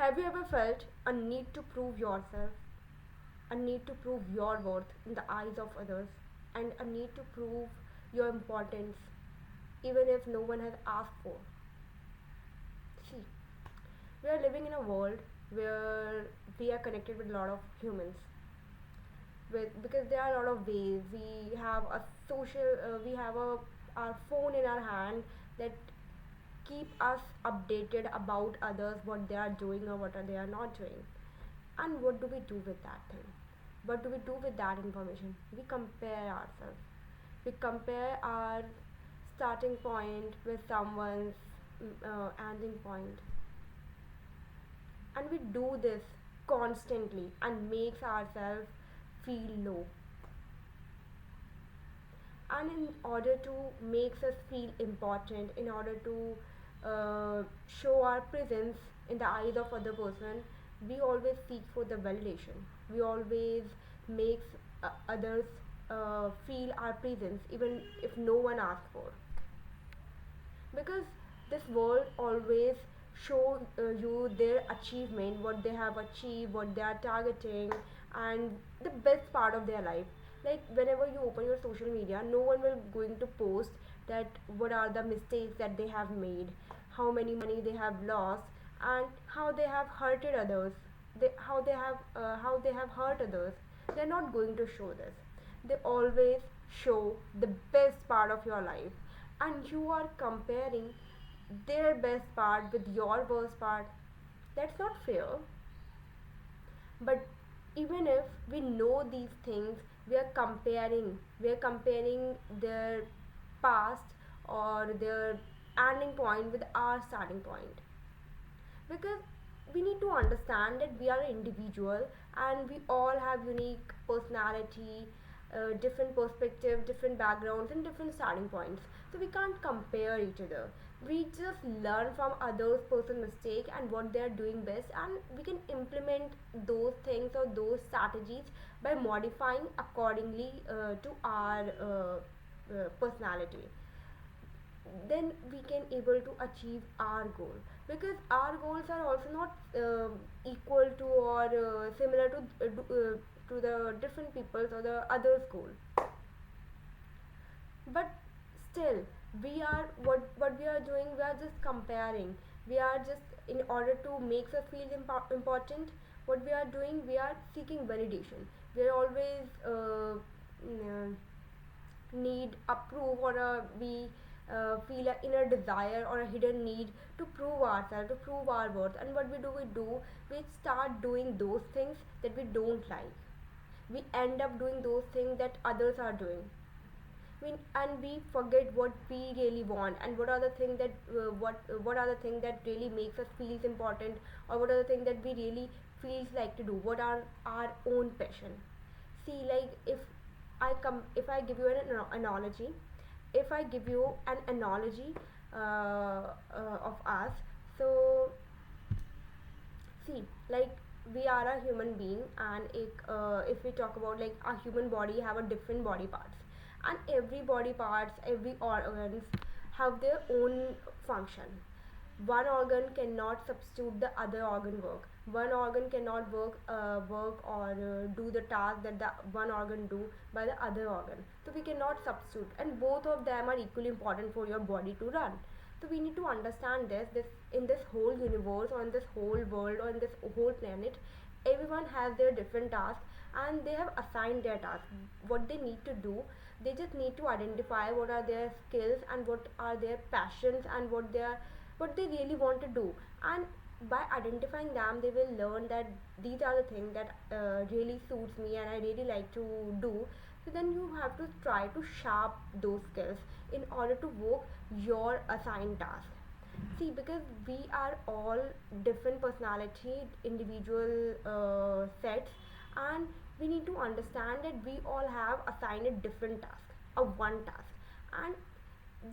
Have you ever felt a need to prove yourself, a need to prove your worth in the eyes of others, and a need to prove your importance even if no one has asked for? See, we are living in a world where we are connected with a lot of humans because there are a lot of ways we have a social we have a our phone in our hand that keep us updated about others, what they are doing or what are they are not doing. And what do we do with that thing? What do we do with that information? We compare ourselves. We compare our starting point with someone's ending point, and we do this constantly and makes ourselves feel low. And in order to makes us feel important, in order to show our presence in the eyes of other person, we always seek for the validation. We always makes others feel our presence even if no one asks for, because this world always show you their achievement, what they have achieved, what they are targeting, and the best part of their life. Like whenever you open your social media, no one will going to post that what are the mistakes that they have made, how many money they have lost, and how they have hurted others, how they have hurt others. They're not going to show this. They always show the best part of your life, and you are comparing their best part with your worst part. That's not fair. But even if we know these things, we are comparing their past or their ending point with our starting point, because we need to understand that we are an individual and we all have unique personality, different perspective, different backgrounds, and different starting points. So we can't compare each other. We just learn from others person mistake and what they are doing best, and we can implement those things or those strategies by modifying accordingly to our personality. Then we can able to achieve our goal, because our goals are also not equal to or similar to the different people's or the others goal. But still, we are what we are doing, we are just comparing. We are just in order to make us feel important, what we are doing, we are seeking validation. We are always mm, need approve, or we feel an inner desire or a hidden need to prove ourselves, to prove our worth. And what we do, we start doing those things that we don't like. We end up doing those things that others are doing. And we forget what we really want, and what are the things that what are the things that really makes us feels important, or what are the things that we really feels like to do, what are our own passion. See, like if I give you an analogy, if I give you an analogy of us. So see, like we are a human being, and if we talk about like a human body have a different body parts, and every body parts, every organs have their own function. One organ cannot substitute the other organ work. One organ cannot work or do the task that the one organ do by the other organ. So we cannot substitute, and both of them are equally important for your body to run. So we need to understand this in this whole universe, or in this whole world, or in this whole planet, everyone has their different tasks, and they have assigned their tasks. What they need to do, they just need to identify what are their skills and what are their passions and what they really want to do. And by identifying them, they will learn that these are the things that really suits me and I really like to do. So then you have to try to sharp those skills in order to work your assigned task. See, because we are all different personality, individual sets, and we need to understand that we all have assigned a different task, a one task, and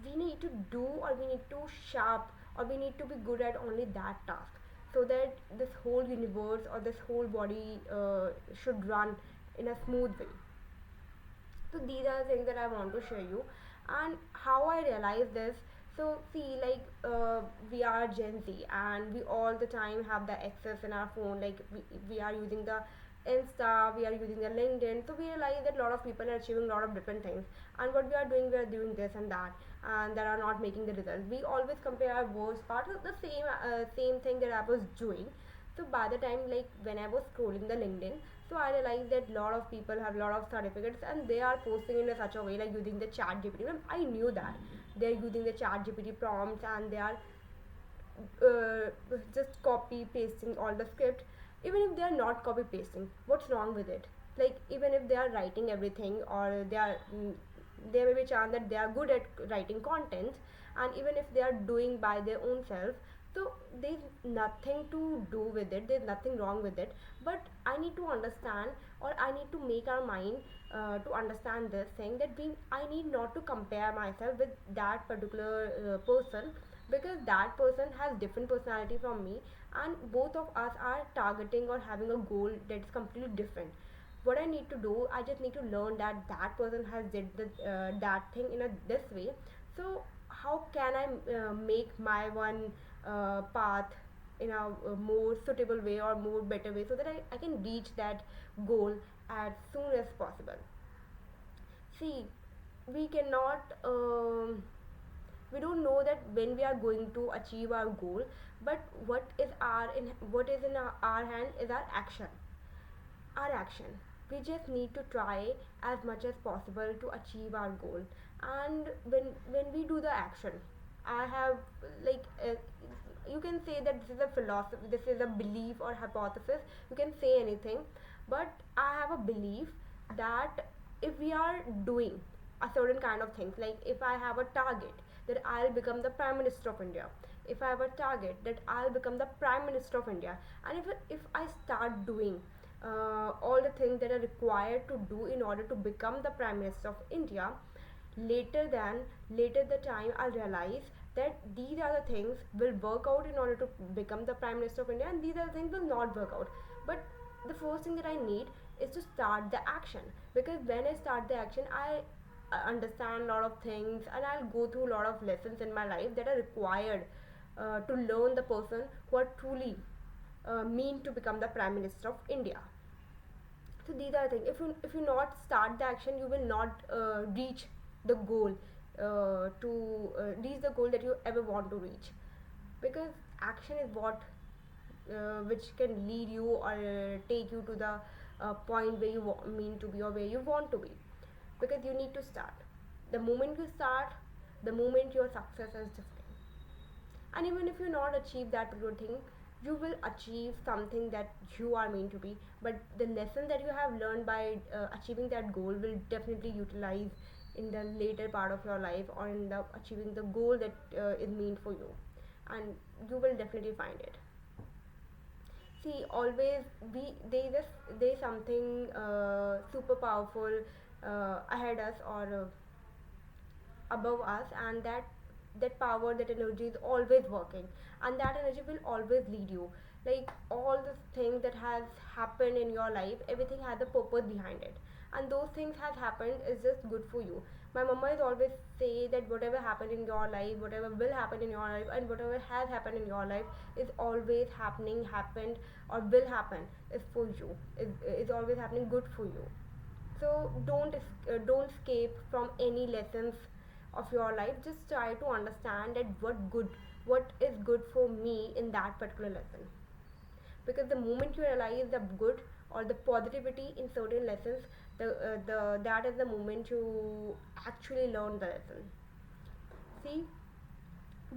we need to do, or we need to sharp, or we need to be good at only that task, so that this whole universe or this whole body should run in a smooth way. So these are the things that I want to share you, and how I realize this. So see, we are Gen Z, and we all the time have the access in our phone. Like we are using the Insta, we are using the LinkedIn. So we realize that a lot of people are achieving a lot of different things, and what we are doing this and that, and that are not making the result. We always compare our worst part of the same thing that I was doing. So by the time, like when I was scrolling the LinkedIn, so I realized that a lot of people have a lot of certificates and they are posting in a such a way, like using the chat GPT. I knew that they're using the chat GPT prompts, and they are just copy pasting all the script. Even if they are not copy pasting, what's wrong with it? Like even if they are writing everything, or there may be a chance that they are good at writing content, and even if they are doing by their own self, so there's nothing to do with it, there's nothing wrong with it. But I need to understand, or I need to make our mind to understand this thing, that I need not to compare myself with that particular person, because that person has different personality from me, and both of us are targeting or having a goal that is completely different. What I need to do, I just need to learn that that person has did that thing in a this way. So how can I make my one path in a more suitable way or more better way, so that I can reach that goal as soon as possible. See, we cannot we don't know that when we are going to achieve our goal, but what is in our hand is our action. We just need to try as much as possible to achieve our goal. And when we do the action, I have like you can say that this is a philosophy, this is a belief or hypothesis, you can say anything, but I have a belief that if we are doing a certain kind of things, like if I have a target that I'll become the prime minister of India, if I have a target that I'll become the prime minister of India, and if I start doing all the things that are required to do in order to become the prime minister of India, later the time I'll realize that these are the things will work out in order to become the prime minister of India, and these are the things will not work out. But the first thing that I need is to start the action, because when I start the action, I understand a lot of things, and I'll go through a lot of lessons in my life that are required to learn the person who are truly mean to become the prime minister of India. So these are the things. If you not start the action, you will not reach the goal to reach the goal that you ever want to reach, because action is what which can lead you or take you to the point where you mean to be, or where you want to be, because you need to start. The moment you start, the moment your success is different. And even if you not achieve that particular thing, you will achieve something that you are meant to be. But the lesson that you have learned by achieving that goal will definitely utilize in the later part of your life, or in the achieving the goal that is meant for you, and you will definitely find it. See, always there's something super powerful ahead us, or above us, and that power, that energy is always working, and that energy will always lead you. Like all the things that has happened in your life, everything has a purpose behind it, and those things has happened is just good for you. My mama is always say that whatever happened in your life, whatever will happen in your life, and whatever has happened in your life is always happened, or will happen, is for you, is always happening good for you. So don't escape from any lessons of your life. Just try to understand that what is good for me in that particular lesson, because the moment you realize the good or the positivity in certain lessons, the that is the moment you actually learn the lesson. See,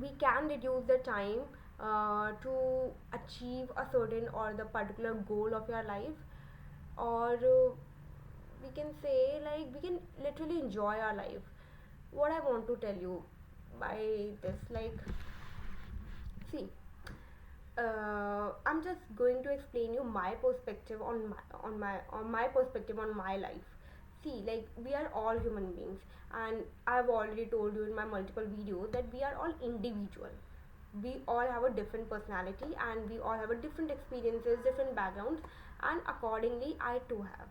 we can reduce the time to achieve a certain or the particular goal of your life, or we can say, like we can literally enjoy our life. What I want to tell you by this, like, see, I'm just going to explain you my perspective on my perspective on my life. See, like we are all human beings, and I've already told you in my multiple videos that we are all individual. We all have a different personality, and we all have a different experiences, different backgrounds, and accordingly, I too have.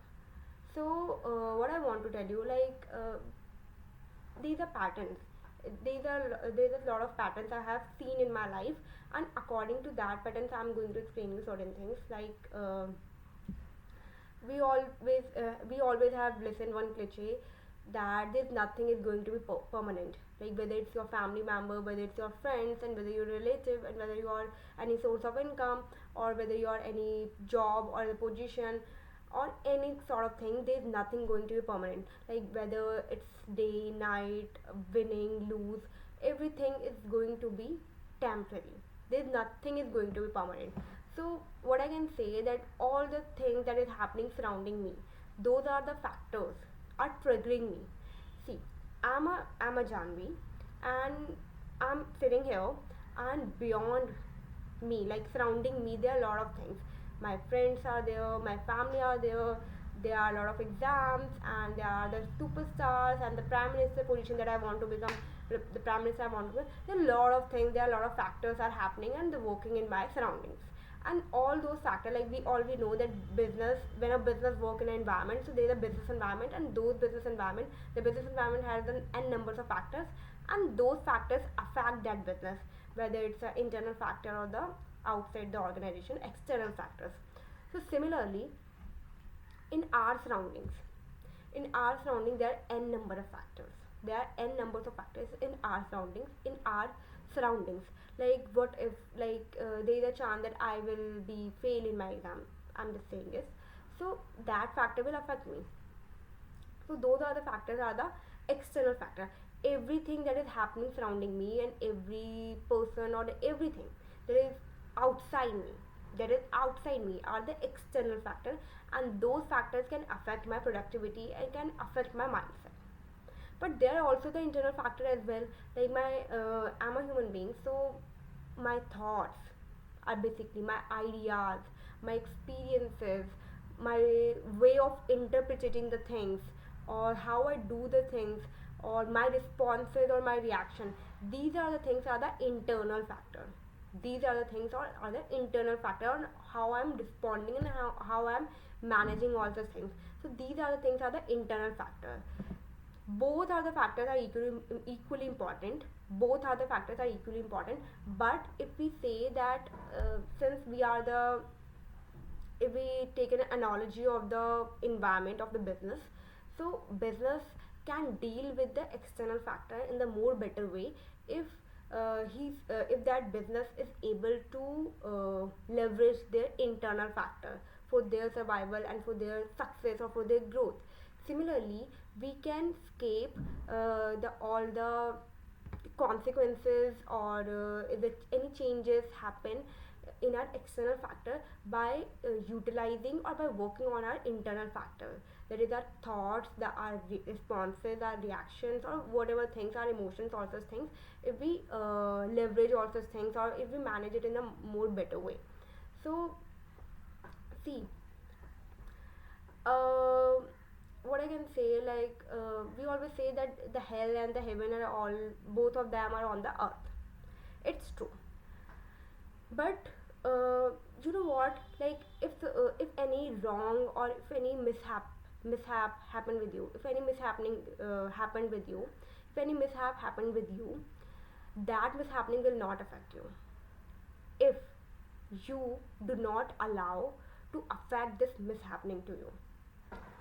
So, what I want to tell you, like these are patterns. There's a lot of patterns I have seen in my life, and according to that patterns I'm going to explain you certain things like we always have listened one cliche that there's nothing is going to be permanent, like whether it's your family member, whether it's your friends, and whether you're a relative, and whether you are any source of income, or whether you are any job or a position or any sort of thing, there's nothing going to be permanent, like whether it's day night, winning, lose, everything is going to be temporary. There's nothing is going to be permanent. So what I can say that all the things that is happening surrounding me, those are the factors are triggering me. See, I'm a Janvi, and I'm sitting here, and beyond me, like surrounding me, there are a lot of things. My friends are there, my family are there are a lot of exams, and there are the superstars and the prime minister position that I want to become, the prime minister I want to be. There are a lot of things, there are a lot of factors are happening and the working in my surroundings. And all those factors, like we already know that business, when a business work in an environment, so there's a business environment, and those business environment, the business environment has an n numbers of factors, and those factors affect that business, whether it's an internal factor or the outside the organization external factors. So similarly, in our surroundings, there are n number of factors, there are n numbers of factors in our surroundings, like what if, like there is a chance that I will be fail in my exam, I'm just saying this, so that factor will affect me. So those are the factors, are the external factor. Everything that is happening surrounding me, and every person or everything that is outside me, are the external factor, and those factors can affect my productivity and can affect my mindset. But there are also the internal factor as well, like I'm a human being, so my thoughts are basically my ideas, my experiences, my way of interpreting the things, or how I do the things, or my responses or my reaction. These are the things are the internal factor. These are the things are the internal factor on how I'm responding, and how I'm managing all those things. So these are the things are the internal factor. Both are the factors are equally important. Both are the factors are equally important. But if we say that since we are the, if we take an analogy of the environment of the business, so business can deal with the external factor in the more better way if if that business is able to leverage their internal factor for their survival and for their success or for their growth. Similarly, we can escape the all the consequences, or if any changes happen in our external factor by utilizing or by working on our internal factor, that is our thoughts, our responses, our reactions, or whatever things, our emotions, all those things, if we leverage all those things, or if we manage it in a more better way. So see, uh, what I can say, like we always say that the hell and the heaven are all, both of them are on the earth. It's true, but you know what? Like if any wrong, or if any mishap happened with you, if any mishappening happened with you, if any mishap happened with you, that mishappening will not affect you if you do not allow to affect this mishappening to you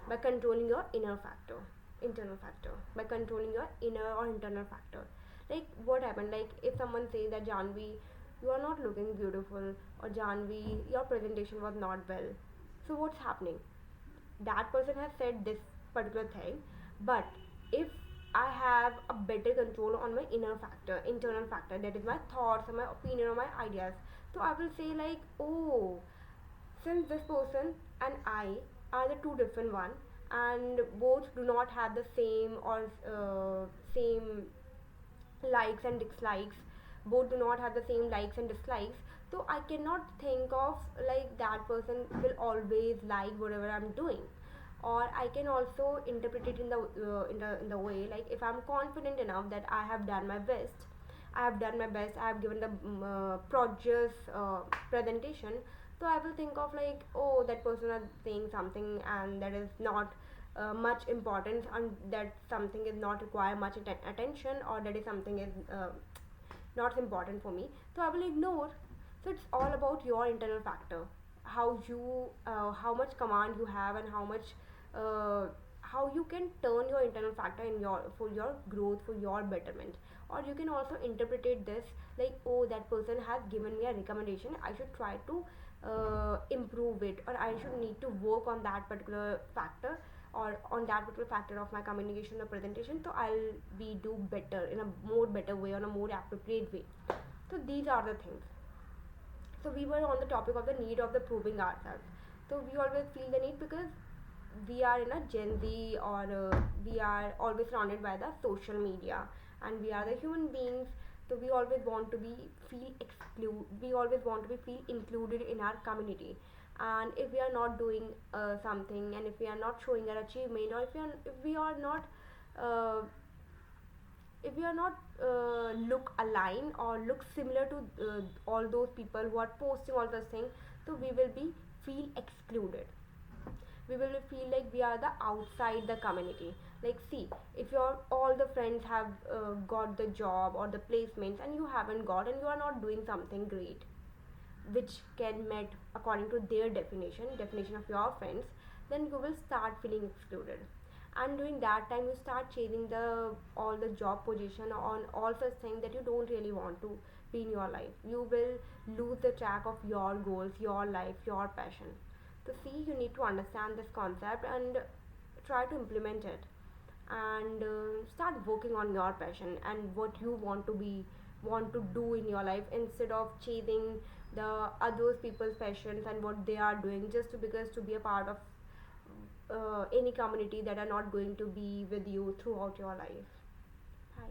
by controlling your internal factor, by controlling your inner or internal factor. Like what happened, like if someone says that Janvi, you are not looking beautiful, or Janvi, your presentation was not well, so what's happening? That person has said this particular thing, but if I have a better control on my internal factor, that is my thoughts or my opinion or my ideas, so I will say like, oh, since this person and I are the two different one, and both do not have the same or same likes and dislikes, both do not have the same likes and dislikes, so I cannot think of like that person will always like whatever I'm doing. Or I can also interpret it in the way, like if I'm confident enough that I have done my best, I have given the produce presentation, so I will think of like, oh, that person is saying something and that is not much importance, and that something is not require much attention, or that is something is not important for me, so I will ignore. So it's all about your internal factor, how much command you have, and uh, how you can turn your internal factor in your for your growth, for your betterment. Or you can also interpret this like, oh, that person has given me a recommendation, I should try to improve it, or I should need to work on that particular factor, or on that particular factor of my communication or presentation, so I'll be do better in a more better way, on a more appropriate way. So these are the things. So we were on the topic of the need of the proving ourselves. So we always feel the need because we are in a Gen Z, or we are always surrounded by the social media, and we are the human beings. So we always want to be feel exclude. We always want to be feel included in our community. And if we are not doing something, and if we are not showing our achievement, or uh, if we are not look align or look similar to all those people who are posting all those things, so we will be feel excluded. We will feel like we are the outside the community. Like, see, if your all the friends have got the job or the placements, and you haven't got, and you are not doing something great, which can met according to their definition of your friends, then you will start feeling excluded. And during that time, you start chasing the all the job position on all such things that you don't really want to be in your life. You will lose the track of your goals, your life, your passion. So see, you need to understand this concept and try to implement it, and start working on your passion and what you want to do in your life, instead of chasing the other people's passions and what they are doing, just to be a part of any community that are not going to be with you throughout your life. Hi.